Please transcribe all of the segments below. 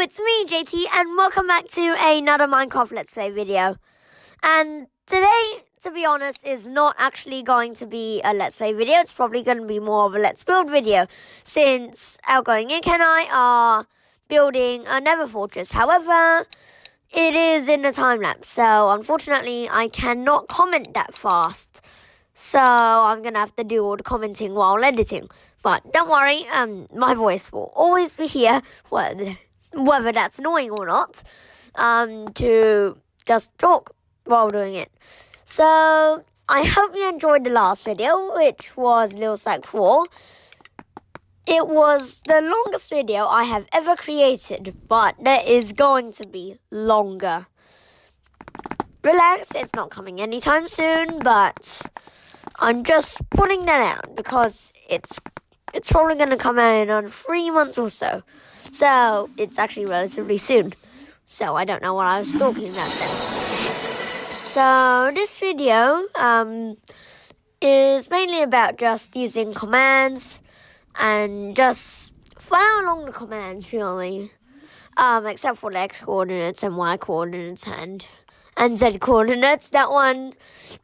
it's me, JT, and welcome back to another Minecraft Let's Play video. And today, to be honest, is not actually going to be a Let's Play video. It's probably going to be more of a Let's Build video, since Outgoing Ink and I are building a nether fortress. However, it is in a time-lapse, so unfortunately, I cannot comment that fast. So I'm going to have to do all the commenting while editing. But don't worry, my voice will always be here, whether that's annoying or not, to just talk while doing it. So I hope you enjoyed the last video, which was Little Stack 4. It was the longest video I have ever created, but there is going to be longer. Relax, it's not coming anytime soon, but I'm just putting that out because it's probably going to come out in 3 months or so. So it's actually relatively soon. So I don't know what I was talking about then. So this video is mainly about just using commands and just follow along the commands, really. Except for the X coordinates and Y coordinates and Z coordinates. That one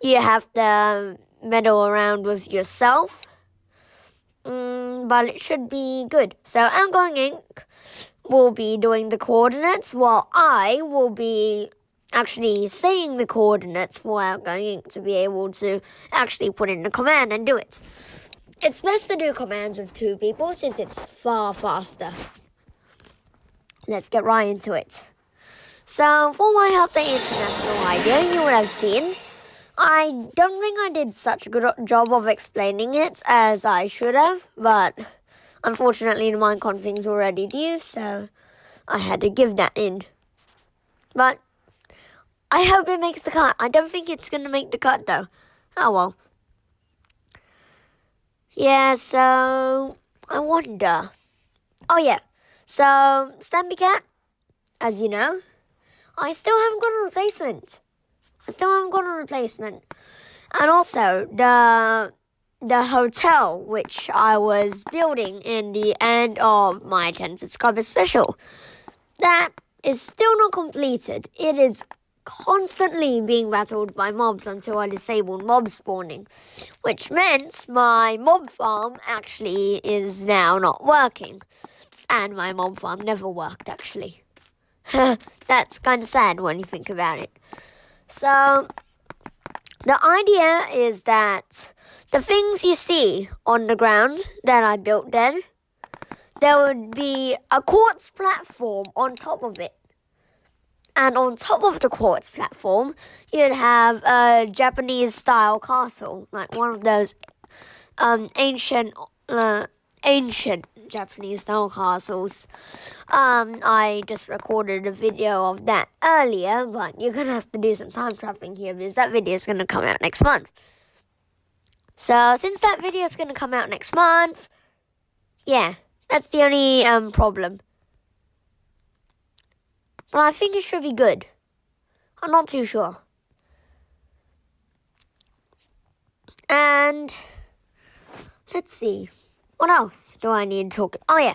you have to meddle around with yourself. But it should be good. So Outgoing Ink will be doing the coordinates, while I will be actually saying the coordinates for Outgoing Ink to be able to actually put in the command and do it. It's best to do commands with 2 people since it's far faster. Let's get right into it. So for my Help the International idea, you would have seen, I don't think I did such a good job of explaining it as I should have, but unfortunately the Minecon thing's already due, so I had to give that in. But I hope it makes the cut. I don't think it's going to make the cut though. Oh well. Yeah, so I wonder. Oh yeah, so Stampy Cat, as you know, I still haven't got a replacement. And also, the hotel, which I was building in the end of my 10 subscriber special, that is still not completed. It is constantly being battled by mobs until I disabled mob spawning, which meant my mob farm actually is now not working. And my mob farm never worked, actually. That's kind of sad when you think about it. So, the idea is that the things you see on the ground that I built then, there would be a quartz platform on top of it. And on top of the quartz platform, you'd have a Japanese-style castle, like one of those ancient Japanese-style castles. I just recorded a video of that earlier, but you're going to have to do some time traveling here because that video is going to come out next month. So, since that video is going to come out next month, yeah, that's the only problem. But I think it should be good. I'm not too sure. And let's see. What else do I need to talk? Oh yeah.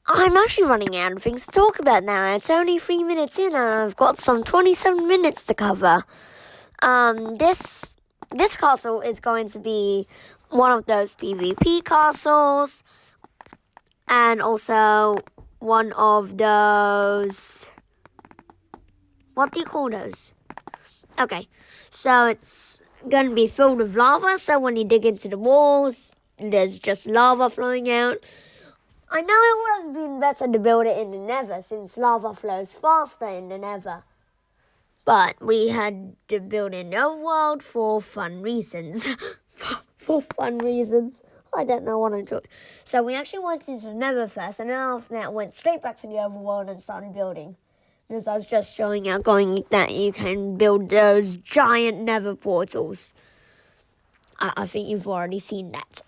I'm actually running out of things to talk about now. It's only 3 minutes in and I've got some 27 minutes to cover. This castle is going to be one of those PvP castles. And also one of those, what do you call those? Okay, so it's going to be filled with lava, so when you dig into the walls, there's just lava flowing out. I know it would have been better to build it in the nether, since lava flows faster in the nether. But we had to build in the overworld for fun reasons. for fun reasons. I don't know what I'm talking. So we actually went into the nether first, and then after that went straight back to the overworld and started building. Because I was just showing Outgoing that you can build those giant nether portals. I think you've already seen that.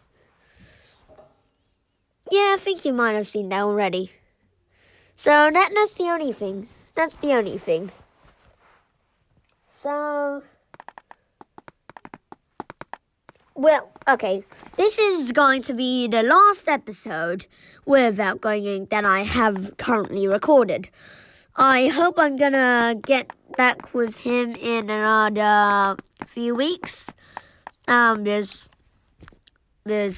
Yeah, I think you might have seen that already. So that's the only thing. So Well, okay, this is going to be the last episode with Outgoing Ink that I have currently recorded. I hope I'm gonna get back with him in another few weeks. Because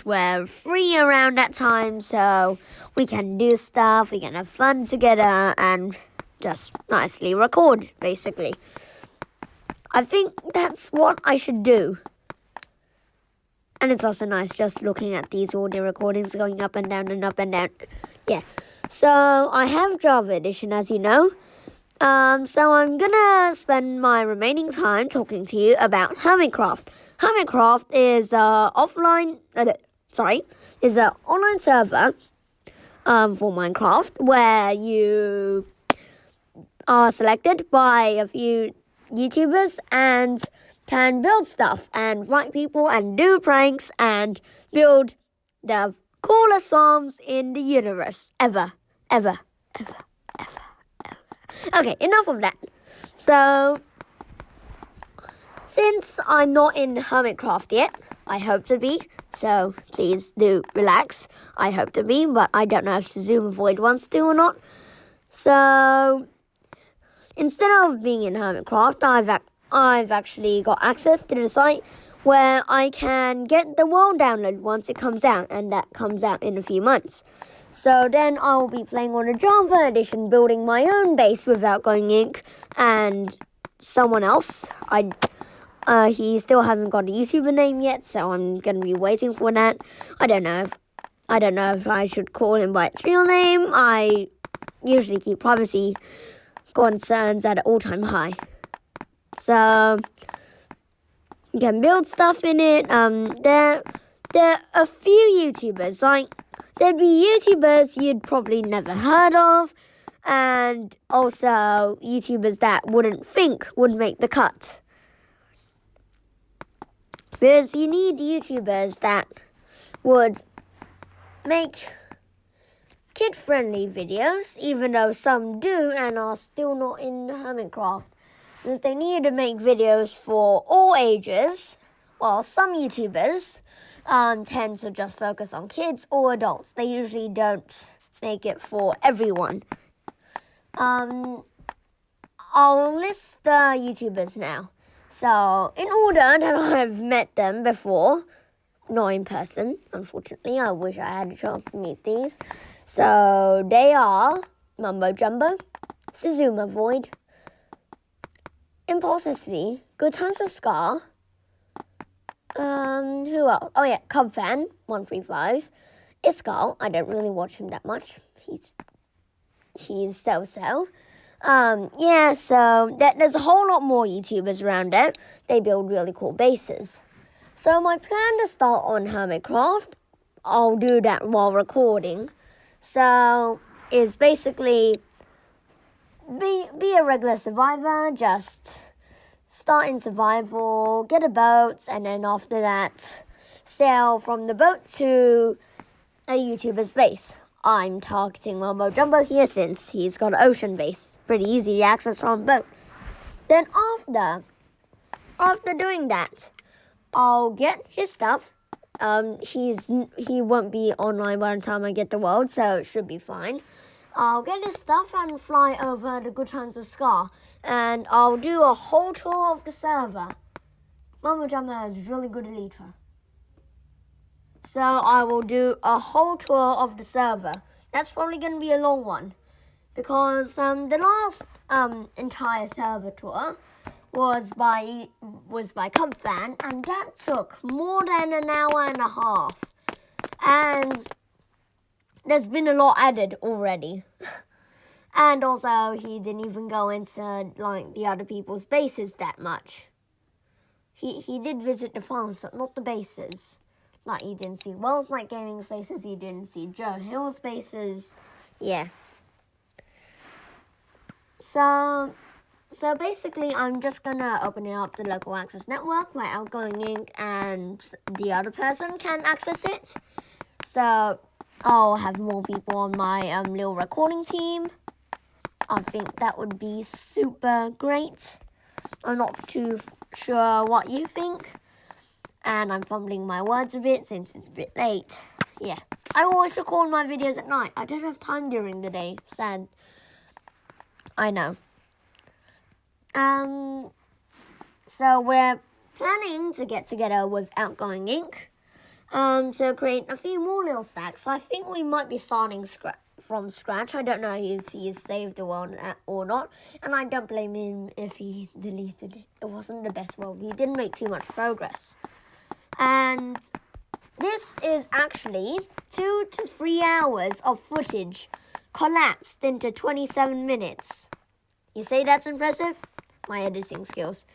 we're free around that time, so we can do stuff, we can have fun together, and just nicely record, basically. I think that's what I should do. And it's also nice just looking at these audio recordings going up and down and up and down. Yeah. So I have Java Edition, as you know. So I'm gonna spend my remaining time talking to you about Hermitcraft. Hermitcraft is an online server for Minecraft where you are selected by a few YouTubers and can build stuff and fight people and do pranks and build the coolest farms in the universe ever. Okay, enough of that. So, since I'm not in Hermitcraft yet, I hope to be, so please do relax. I hope to be, but I don't know if Suzume Void wants to or not. So, instead of being in Hermitcraft, I've actually got access to the site where I can get the world download once it comes out, and that comes out in a few months. So then I'll be playing on a Java Edition, building my own base with Outgoing Ink and someone else. He still hasn't got a YouTuber name yet, so I'm gonna be waiting for that. I don't know if I should call him by its real name. I usually keep privacy concerns at an all-time high. So you can build stuff in it. There are a few YouTubers, there'd be YouTubers you'd probably never heard of, and also YouTubers that wouldn't think would make the cut. Because you need YouTubers that would make kid-friendly videos, even though some do and are still not in Hermitcraft. Because they need to make videos for all ages, while some YouTubers tend to just focus on kids or adults. They usually don't make it for everyone. I'll list the YouTubers now. So, in order that I've met them before, not in person, unfortunately. I wish I had a chance to meet these. So, they are Mumbo Jumbo, Suzume Void, Impulsively, Good Times with Scar. Who else? Oh yeah, Cubfan135. Iskal, I don't really watch him that much. He's so-so. So there's a whole lot more YouTubers around there. They build really cool bases. So my plan to start on Hermitcraft, I'll do that while recording. So is basically be a regular survivor, just start in survival, get a boat, and then after that, sail from the boat to a YouTuber's base. I'm targeting Mumbo Jumbo here since he's got an ocean base. Pretty easy to access from a boat. Then after doing that, I'll get his stuff. He won't be online by the time I get the world, so it should be fine. I'll get his stuff and fly over the Good Times of Scar. And I'll do a whole tour of the server. Mumbo Jumbo has really good elytra. So I will do a whole tour of the server. That's probably going to be a long one. Because the last entire server tour was by Cubfan, and that took more than an hour and a half. And there's been a lot added already. And also, he didn't even go into, the other people's bases that much. He did visit the farms, but not the bases. He didn't see Wells Night Gaming's bases, he didn't see Joe Hill's bases. Yeah. So basically, I'm just gonna open up the local access network where Outgoing Ink and the other person can access it. So I'll have more people on my little recording team. I think that would be super great. I'm not too sure what you think. And I'm fumbling my words a bit since it's a bit late. Yeah. I always record my videos at night. I don't have time during the day. Sad. I know. So we're planning to get together with Outgoing Ink to create a few more little stacks. So I think we might be starting from scratch. I don't know if he's saved the world or not. And I don't blame him if he deleted it. It wasn't the best world. He didn't make too much progress. And this is actually 2 to 3 hours of footage collapsed into 27 minutes. You say that's impressive? My editing skills.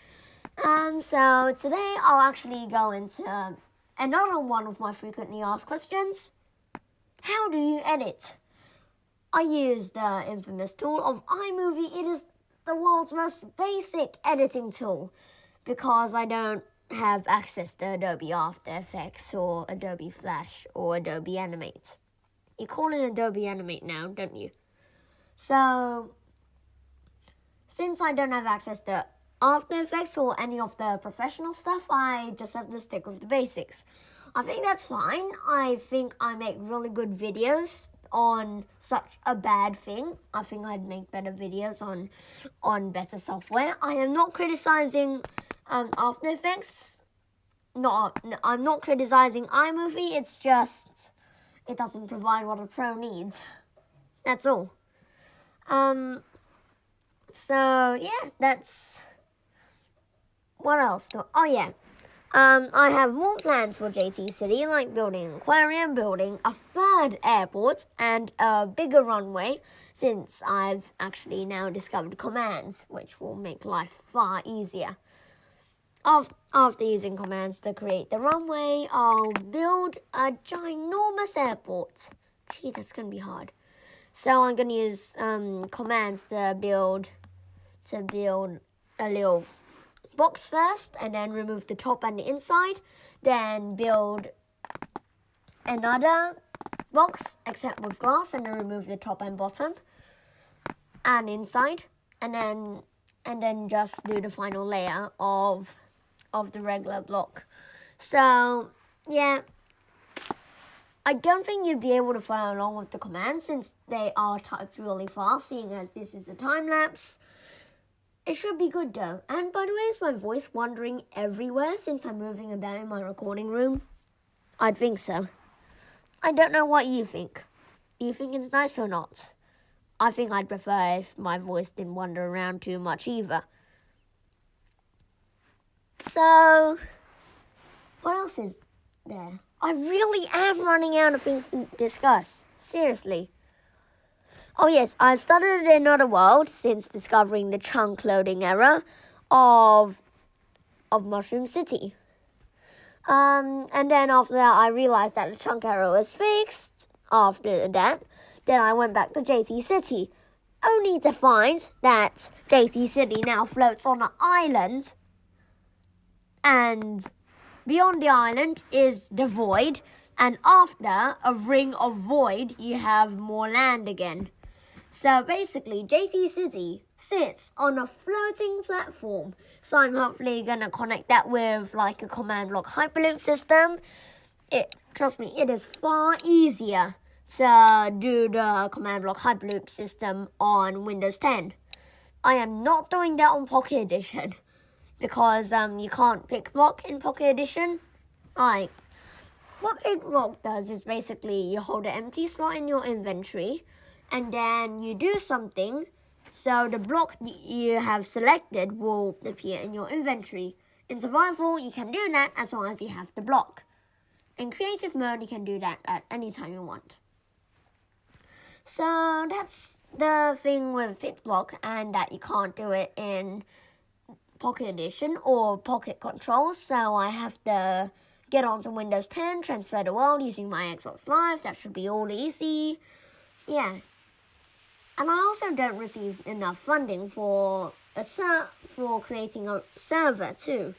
So today I'll actually go into another one of my frequently asked questions. How do you edit? I use the infamous tool of iMovie. It is the world's most basic editing tool because I don't have access to Adobe After Effects or Adobe Flash or Adobe Animate. You call it Adobe Animate now, don't you? So, since I don't have access to After Effects or any of the professional stuff, I just have to stick with the basics. I think that's fine. I think I make really good videos on such a bad thing. I think I'd make better videos on better software. I am not criticizing After Effects. I'm not criticizing iMovie. It's just it doesn't provide what a pro needs. That's all. So yeah, that's what else? Oh yeah. I have more plans for JT City, like building an aquarium, building a third airport, and a bigger runway, since I've actually now discovered commands, which will make life far easier. After using commands to create the runway, I'll build a ginormous airport. Gee, that's going to be hard. So I'm going to use commands to build a little box first, and then remove the top and the inside. Then build another box, except with glass, and then remove the top and bottom and inside. And then just do the final layer of the regular block. So, yeah. I don't think you'd be able to follow along with the commands since they are typed really fast, seeing as this is a time-lapse. It should be good though. And by the way, is my voice wandering everywhere since I'm moving about in my recording room? I'd think so. I don't know what you think. Do you think it's nice or not? I think I'd prefer if my voice didn't wander around too much either. So, what else is there? I really am running out of things to discuss. Seriously. Oh yes, I've started another world since discovering the chunk loading error of Mushroom City. And then after that, I realized that the chunk error was fixed. After that, then I went back to JT City, only to find that JT City now floats on an island, and beyond the island is the void, and after a ring of void, you have more land again. So basically, JT City sits on a floating platform. So I'm hopefully going to connect that with like a command block Hyperloop system. Trust me, it is far easier to do the command block Hyperloop system on Windows 10. I am not doing that on Pocket Edition because you can't pick block in Pocket Edition. What pick block does is basically you hold an empty slot in your inventory, and then you do something, so the block you have selected will appear in your inventory. In survival, you can do that as long as you have the block. In creative mode, you can do that at any time you want. So that's the thing with pick block, and that you can't do it in Pocket Edition or Pocket Controls. So I have to get onto Windows 10, transfer the world using my Xbox Live. That should be all easy. Yeah. And I also don't receive enough funding for creating a server too.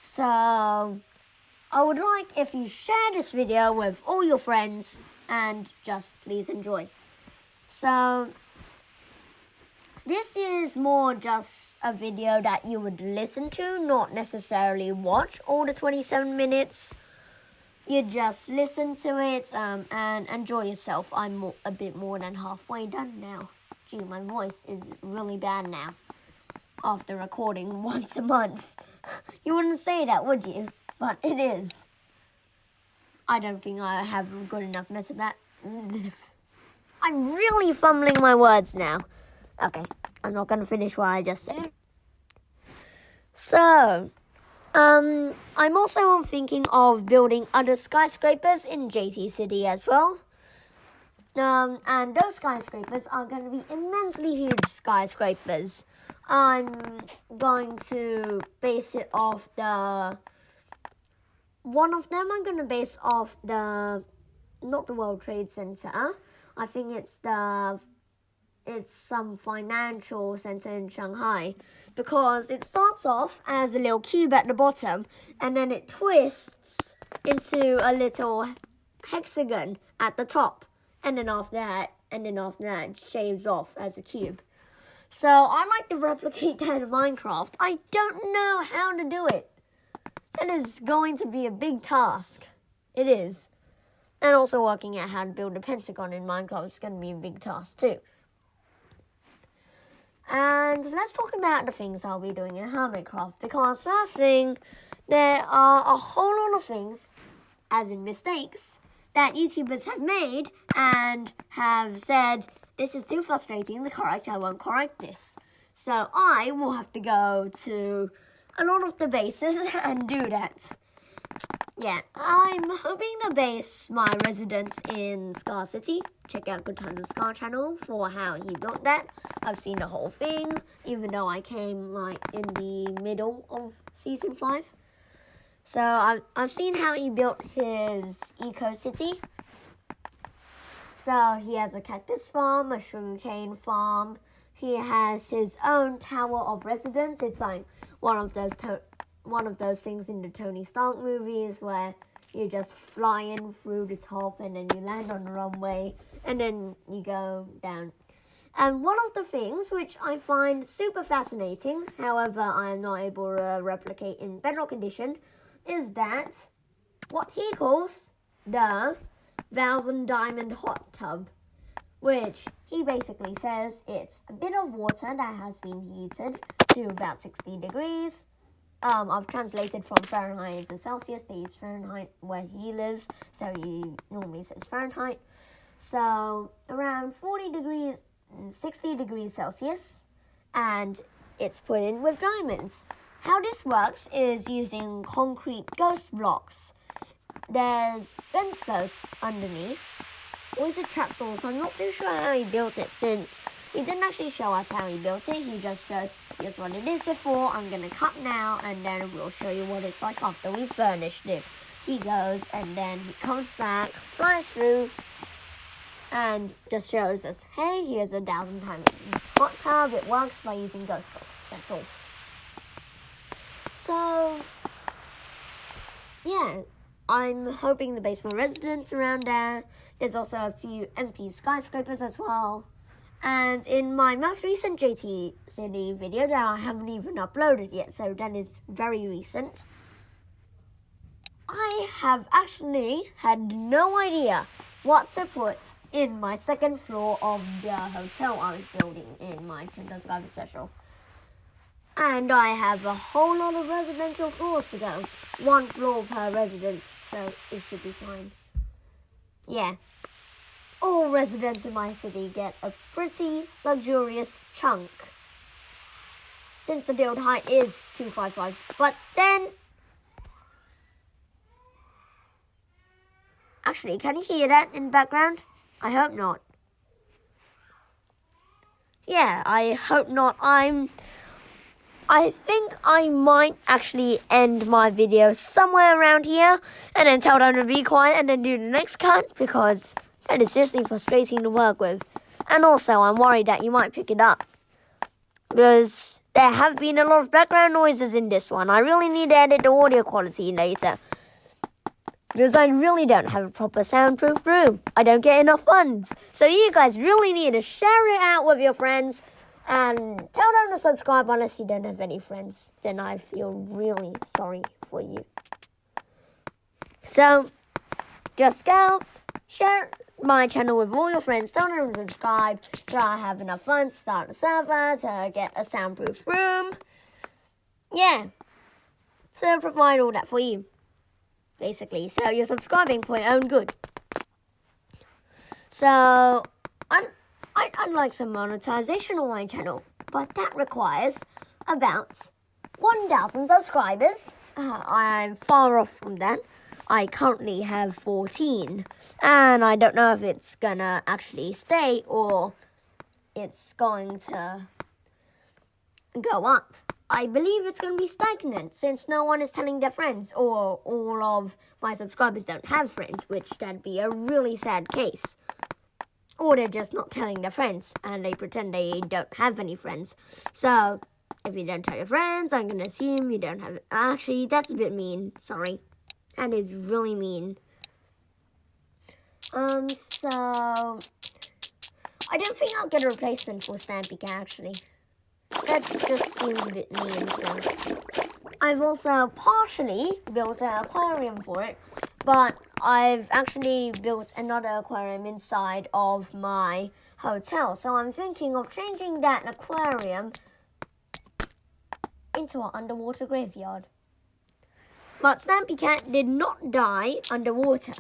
So I would like if you share this video with all your friends and just please enjoy. So This is more just a video that you would listen to, not necessarily watch all the 27 minutes. You just listen to it and enjoy yourself. I'm a bit more than halfway done now. Gee, my voice is really bad now after recording once a month. You wouldn't say that, would you? But it is. I don't think I have good enough method that. I'm really fumbling my words now. Okay, I'm not going to finish what I just said. So, I'm also thinking of building other skyscrapers in JT City as well. And those skyscrapers are going to be immensely huge skyscrapers. I'm going to base it off one of them I'm going to base off not the World Trade Center. I think it's some financial center in Shanghai, because it starts off as a little cube at the bottom and then it twists into a little hexagon at the top, and then after that it shaves off as a cube. So I'd like to replicate that in Minecraft. I don't know how to do it. That is going to be a big task. It is. And also working out how to build a pentagon in Minecraft is going to be a big task too. And let's talk about the things I'll be doing in Hermitcraft, because first thing, there are a whole lot of things, as in mistakes, that YouTubers have made and have said, this is too frustrating to correct, I won't correct this. So I will have to go to a lot of the bases and do that. Yeah, I'm hoping to base my residence in Scar City. Check out Good Times with Scar channel for how he built that. I've seen the whole thing, even though I came in the middle of season 5. So I've seen how he built his eco city. So he has a cactus farm, a sugarcane farm. He has his own tower of residence. It's like one of those things in the Tony Stark movies where you just fly in through the top and then you land on the runway and then you go down. And one of the things which I find super fascinating, however I am not able to replicate in Bedrock Edition, is that what he calls the 1,000 Diamond Hot Tub, which he basically says it's a bit of water that has been heated to about 60 degrees. I've translated from Fahrenheit to Celsius. They use Fahrenheit where he lives, so he normally says Fahrenheit. So around 40 degrees, 60 degrees Celsius, and it's put in with diamonds. How this works is using concrete ghost blocks. There's fence posts underneath. Always a trapdoor, so I'm not too sure how he built it, since he didn't actually show us how he built it. He just showed, here's what it is before, I'm going to cut now, and then we'll show you what it's like after we've furnished it. He goes, and then he comes back, flies through, and just shows us, hey, here's a 1,000 Diamond hot tub. It works by using ghost blocks. That's all. So, yeah, I'm hoping to base my residence around there. There's also a few empty skyscrapers as well. And in my most recent JT City video that I haven't even uploaded yet, so that is very recent, I have actually had no idea what to put in my second floor of the hotel I was building in my 10 subscriber special. And I have a whole lot of residential floors to go. 1 floor per resident, so it should be fine. Yeah. All residents in my city get a pretty luxurious chunk, since the build height is 255. But then, actually, can you hear that in the background? I hope not. Yeah, I hope not. I think I might actually end my video somewhere around here and then tell them to be quiet and then do the next cut, because that is seriously frustrating to work with. And also, I'm worried that you might pick it up, because there have been a lot of background noises in this one. I really need to edit the audio quality later, because I really don't have a proper soundproof room. I don't get enough funds. So you guys really need to share it out with your friends, And tell them to subscribe unless you don't have any friends. Then I feel really sorry for you. So, just go, share my channel with all your friends. Tell them to subscribe so I have enough funds to start a server, to get a soundproof room. Yeah. So, provide all that for you. Basically. So, you're subscribing for your own good. So, I'd like some monetization on my channel, but that requires about 1,000 subscribers. I'm far off from that. I currently have 14, and I don't know if it's gonna actually stay or it's going to go up. I believe it's going to be stagnant since no one is telling their friends, or all of my subscribers don't have friends, which that'd be a really sad case. Or they're just not telling their friends, and they pretend they don't have any friends. So, if you don't tell your friends, I'm going to assume you don't have... Actually, that's a bit mean. Sorry. That is really mean. So... I don't think I'll get a replacement for Stampy Cat, actually. That just seems a bit mean, so... I've also partially built an aquarium for it, but I've actually built another aquarium inside of my hotel. So I'm thinking of changing that aquarium into an underwater graveyard. But Stampy Cat did not die underwater.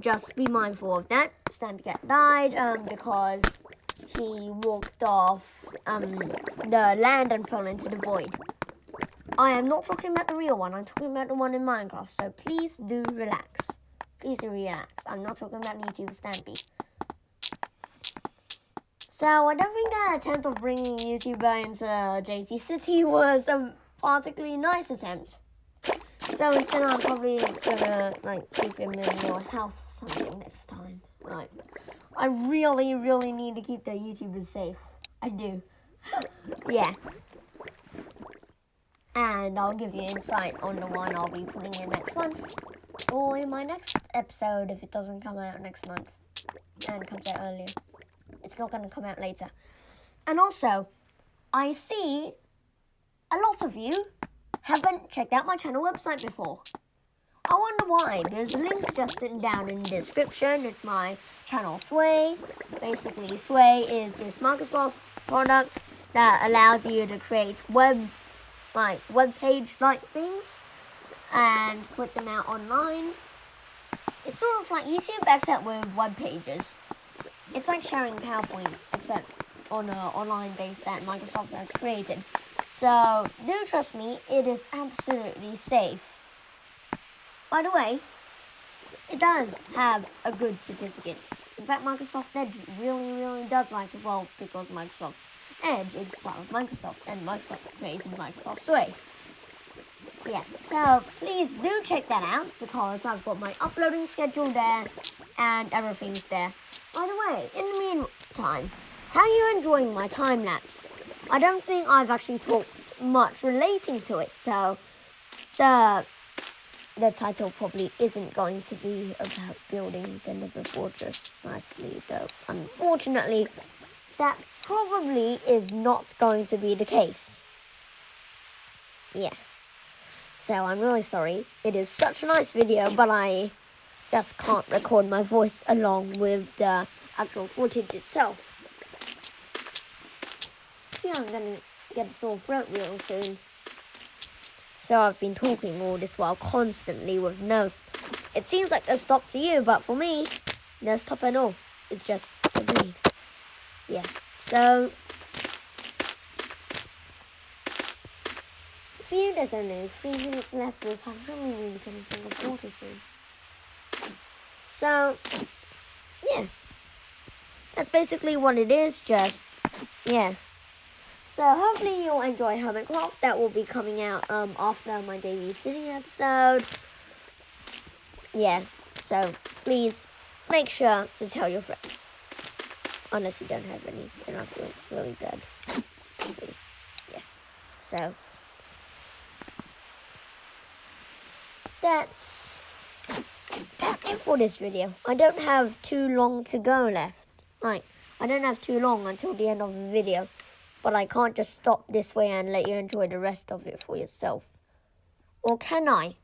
Just be mindful of that. Stampy Cat died because he walked off the land and fell into the void. I am not talking about the real one. I'm talking about the one in Minecraft. So please do relax. Please do relax. I'm not talking about YouTube Stampy. So I don't think that attempt of bringing a YouTuber into JT City was a particularly nice attempt. So instead I'm probably gonna keep him in your house or something next time. I really need to keep the YouTubers safe. I do. Yeah. And I'll give you insight on the one I'll be putting in next month. Or in my next episode if it doesn't come out next month. And comes out earlier. It's not going to come out later. And also, I see a lot of you haven't checked out my channel website before. I wonder why. There's links just down in the description. It's my channel Sway. Basically, Sway is this Microsoft product that allows you to create web page like things and put them out online. It's sort of like YouTube except with web pages. It's like sharing PowerPoints except on an online base that Microsoft has created. So do trust me, it is absolutely safe. By the way, it does have a good certificate. In fact, Microsoft Edge really does like it, well, because Microsoft Edge is part of Microsoft, and Microsoft created Microsoft Sway. Yeah, so please do check that out, because I've got my uploading schedule there, and everything's there. By the way, in the meantime, how are you enjoying my time-lapse? I don't think I've actually talked much relating to it, so the title probably isn't going to be about building the Nether Fortress nicely, though unfortunately, that probably is not going to be the case. Yeah. So I'm really sorry. It is such a nice video, but I just can't record my voice along with the actual footage itself. Yeah, I'm gonna get a sore throat real soon. So I've been talking all this while constantly with no... It seems like a stop to you, but for me, no stop at all. It's just a breathe. Yeah. So, there's only 3 minutes left because I'm really going to drink the water soon. So, yeah. That's basically what it is, just, yeah. So, hopefully you'll enjoy Hermitcraft. That will be coming out after my Daily City episode. Yeah, so please make sure to tell your friends. Unless you don't have any, then I feel really bad. Yeah. So that's it for this video. I don't have too long to go left. I don't have too long until the end of the video, but I can't just stop this way and let you enjoy the rest of it for yourself. Or can I?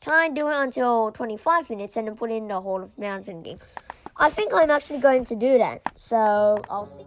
Can I do it until 25 minutes and then put in the whole of Mountain game? I think I'm actually going to do that, so I'll see.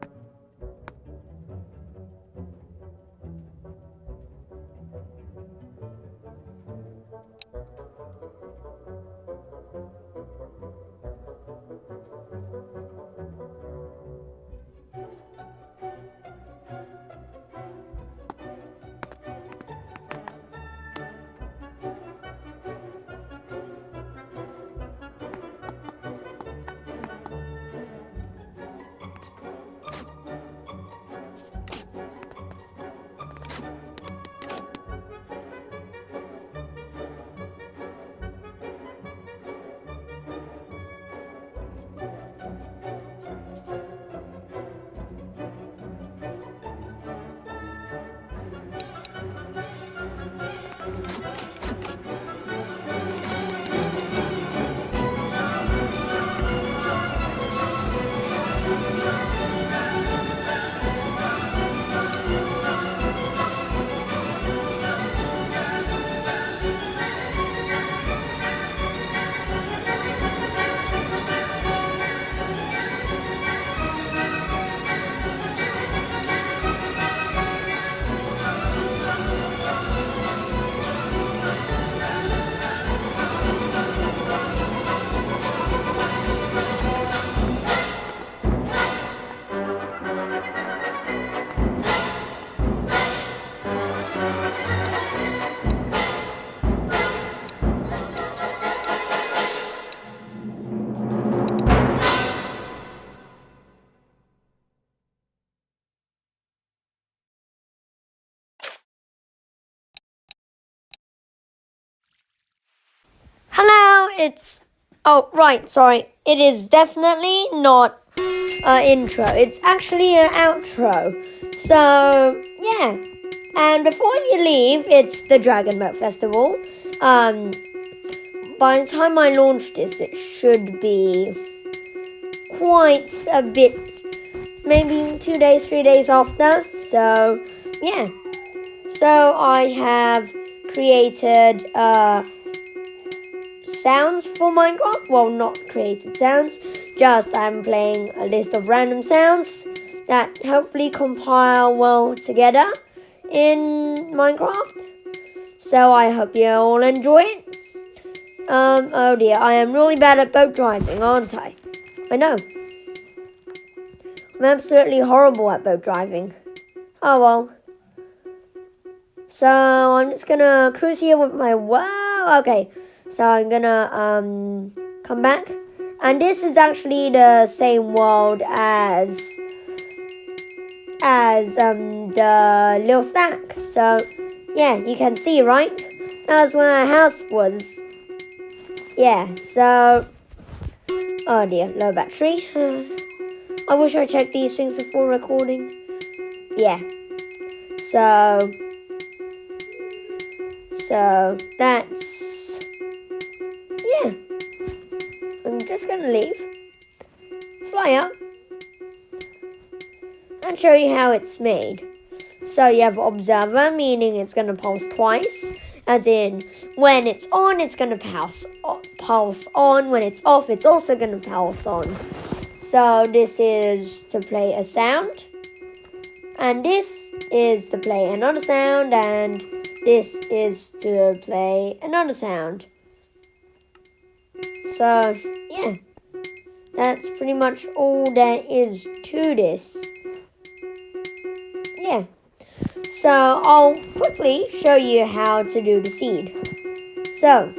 Hello, it is definitely not an intro, it's actually an outro. So, yeah, and before you leave, it's the Dragon Boat Festival. By the time I launch this, it should be quite a bit, maybe 2 days, 3 days after. So, yeah, so I have created, sounds for Minecraft. Well, not created sounds, just I'm playing a list of random sounds that hopefully compile well together in Minecraft. So I hope you all enjoy it. Oh dear, I am really bad at boat driving, aren't I? I know. I'm absolutely horrible at boat driving. Oh well. So I'm just gonna cruise here with my okay. So I'm gonna come back, and this is actually the same world as the little stack. So yeah, you can see, right? That's where our house was. Yeah. So oh dear, low battery. I wish I checked these things before recording. Yeah. So that's. Yeah, I'm just going to leave, fly up, and show you how it's made. So you have observer, meaning it's going to pulse twice, as in when it's on, it's going to pulse on. When it's off, it's also going to pulse on. So this is to play a sound, and this is to play another sound, and this is to play another sound. So, yeah, that's pretty much all there is to this. Yeah, so I'll quickly show you how to do the seed. So,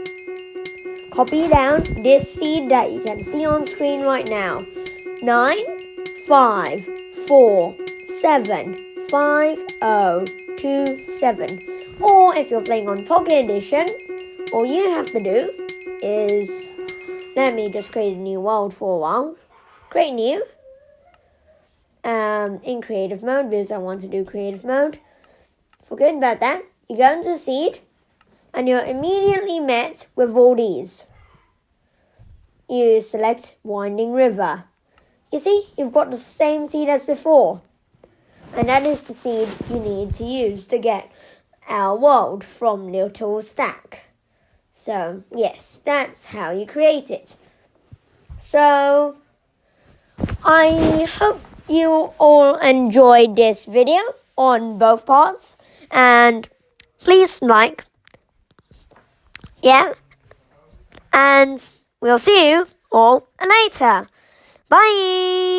copy down this seed that you can see on screen right now. 9, 5, 4, 7, 5, 0, 2, 7. Or if you're playing on Pocket Edition, all you have to do is... Let me just create a new world for a while. Create new. In creative mode, because I want to do creative mode. Forget about that. You go into seed, and you're immediately met with all these. You select Winding River. You see, you've got the same seed as before. And that is the seed you need to use to get our world from little stack. So, yes, that's how you create it. So, I hope you all enjoyed this video on both parts. And please like. Yeah. And we'll see you all later. Bye!